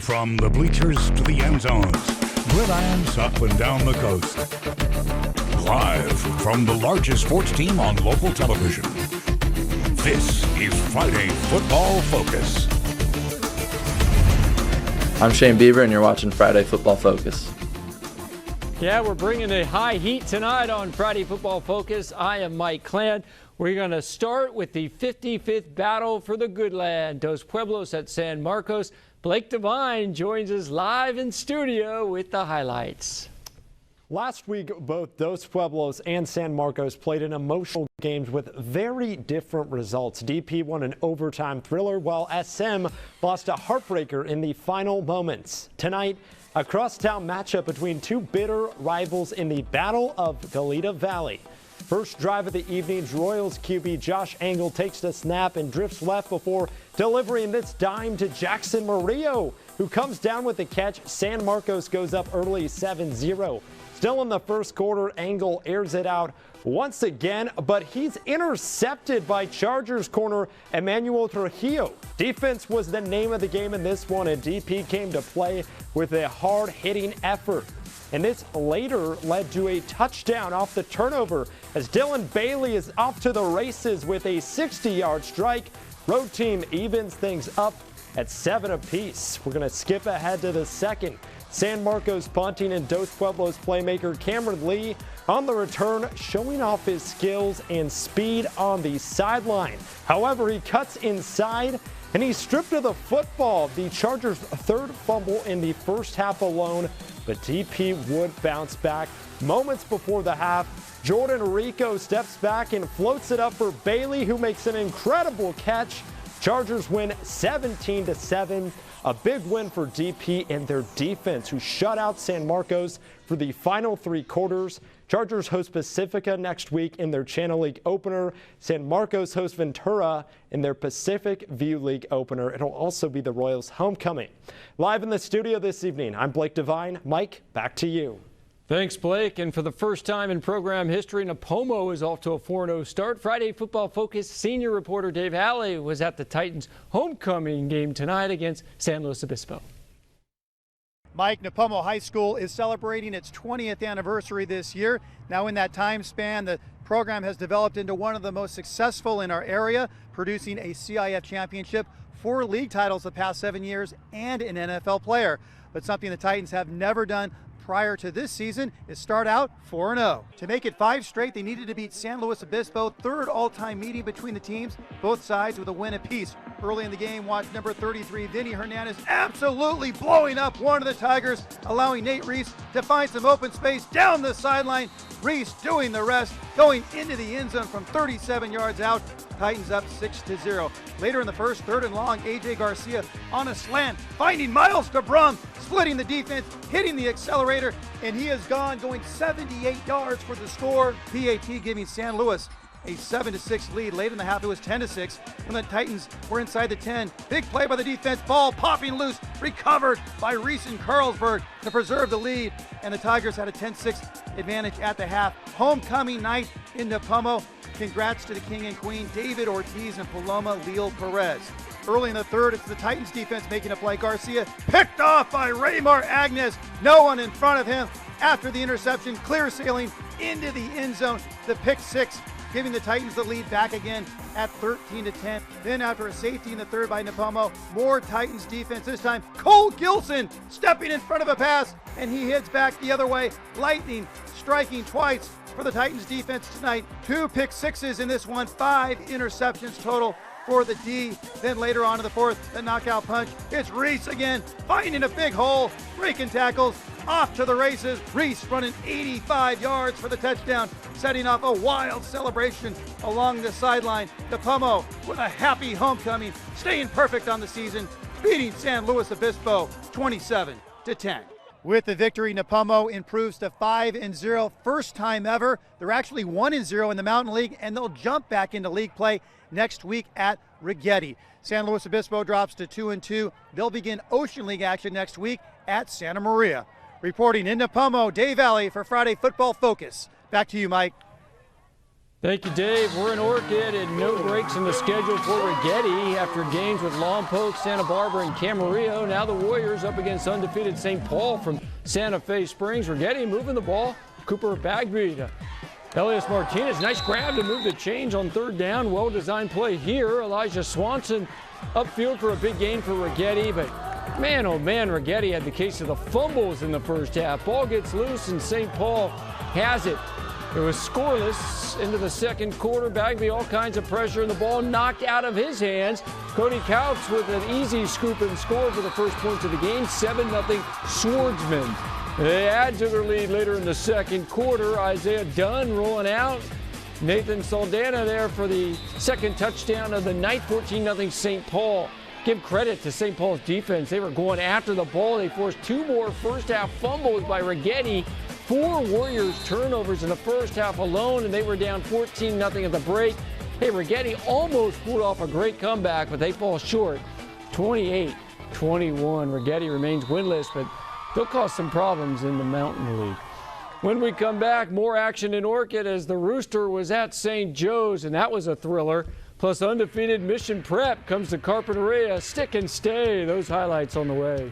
From the bleachers to the end zones, gridirons up and down the coast. Live from the largest sports team on local television. This is Friday Football Focus. I'm Shane Bieber, and you're watching Friday Football Focus. Yeah, we're bringing the high heat tonight on Friday Football Focus. I am Mike Clan. We're going to start with the 55th Battle for the Good Land, Dos Pueblos at San Marcos. Blake Devine joins us live in studio with the highlights. Last week, both Dos Pueblos and San Marcos played in emotional games with very different results. DP won an overtime thriller, while SM lost a heartbreaker in the final moments. Tonight, a crosstown matchup between two bitter rivals in the Battle of Goleta Valley. First drive of the evening's Royals QB Josh Engel takes the snap and drifts left before delivering this dime to Jackson Murillo, who comes down with the catch. San Marcos goes up early 7-0. Still in the first quarter, Engel airs it out once again, but he's intercepted by Chargers corner Emmanuel Trujillo. Defense was the name of the game in this one, and DP came to play with a hard-hitting effort. And this later led to a touchdown off the turnover as Dylan Bailey is off to the races with a 60-yard strike. Road team evens things up at 7 apiece. We're going to skip ahead to the second. San Marcos punting and Dos Pueblos playmaker Cameron Lee on the return, showing off his skills and speed on the sideline. However, he cuts inside and he's stripped of the football. The Chargers' third fumble in the first half alone, but DP would bounce back. Moments before the half, Jordan Rico steps back and floats it up for Bailey, who makes an incredible catch. Chargers win 17-7. A big win for DP and their defense, who shut out San Marcos for the final three quarters. Chargers host Pacifica next week in their Channel League opener. San Marcos hosts Ventura in their Pacific View League opener. It'll also be the Royals' homecoming. Live in the studio this evening, I'm Blake Devine. Mike, back to you. Thanks, Blake. And for the first time in program history, Nipomo is off to a 4-0 start. Friday Football Focus senior reporter Dave Halley was at the Titans' homecoming game tonight against San Luis Obispo. Mike, Nipomo High School is celebrating its 20th anniversary this year. Now in that time span, the program has developed into one of the most successful in our area, producing a CIF championship, 4 league titles the past 7 years, and an NFL player. But something the Titans have never done prior to this season is start out 4-0. To make it 5 straight, they needed to beat San Luis Obispo, third all-time meeting between the teams, both sides with a win apiece. Early in the game, watch number 33, Vinny Hernandez, absolutely blowing up one of the Tigers, allowing Nate Reese to find some open space down the sideline. Reese doing the rest, going into the end zone from 37 yards out. Titans up 6-0. Later in the first, third and long, A.J. Garcia on a slant, finding Miles DeBrum, splitting the defense, hitting the accelerator, and he is gone, going 78 yards for the score. PAT giving San Luis a 7-6 lead. Late in the half, it was 10-6 when the Titans were inside the 10. Big play by the defense, ball popping loose, recovered by Reese and Carlsberg to preserve the lead, and the Tigers had a 10-6 advantage at the half. Homecoming night in Nipomo. Congrats to the King and Queen, David Ortiz and Paloma Leal Perez. Early in the third, it's the Titans defense making a play. Garcia picked off by Raymar Agnes. No one in front of him after the interception, clear sailing into the end zone. The pick 6 giving the Titans the lead back again at 13-10. Then after a safety in the third by Nipomo, more Titans defense. This time, Cole Gilson stepping in front of a pass, and he heads back the other way. Lightning striking twice for the Titans defense tonight. 2 pick 6s in this one, 5 interceptions total for the D. Then later on in the fourth, the knockout punch. It's Reese again, finding a big hole, breaking tackles, off to the races. Reese running 85 yards for the touchdown, setting off a wild celebration along the sideline. Nipomo with a happy homecoming, staying perfect on the season, beating San Luis Obispo 27-10. With the victory, Nipomo improves to 5-0, first time ever. They're actually 1-0 in the Mountain League, and they'll jump back into league play next week at Rigetti. San Luis Obispo drops to 2-2. They'll begin Ocean League action next week at Santa Maria. Reporting in Nipomo, Dave Alley for Friday Football Focus. Back to you, Mike. Thank you, Dave. We're in Orchid and no breaks in the schedule for Rigetti after games with Lompoc, Santa Barbara, and Camarillo. Now the Warriors up against undefeated St. Paul from Santa Fe Springs. Rigetti moving the ball. Cooper Bagby to Elias Martinez. Nice grab to move the change on third down. Well-designed play here. Elijah Swanson upfield for a big gain for Rigetti, but man, oh man, Rigetti had the case of the fumbles in the first half. Ball gets loose and St. Paul has it. It was scoreless into the second quarter. Bagby all kinds of pressure and the ball knocked out of his hands. Cody Couch with an easy scoop and score for the first points of the game. 7-0 Swordsman. They add to their lead later in the second quarter. Isaiah Dunn rolling out. Nathan Saldana there for the second touchdown of the night. 14-0 St. Paul. Give credit to St. Paul's defense. They were going after the ball. They forced 2 more first half fumbles by Rigetti. 4 Warriors turnovers in the first half alone, and they were down 14-0 at the break. Hey, Rigetti almost pulled off a great comeback, but they fall short. 28-21. Rigetti remains winless, but they'll cause some problems in the Mountain League. When we come back, more action in Orchid as the Rooster was at St. Joe's, and that was a thriller. Plus, undefeated Mission Prep comes to Carpinteria. Stick and stay. Those highlights on the way.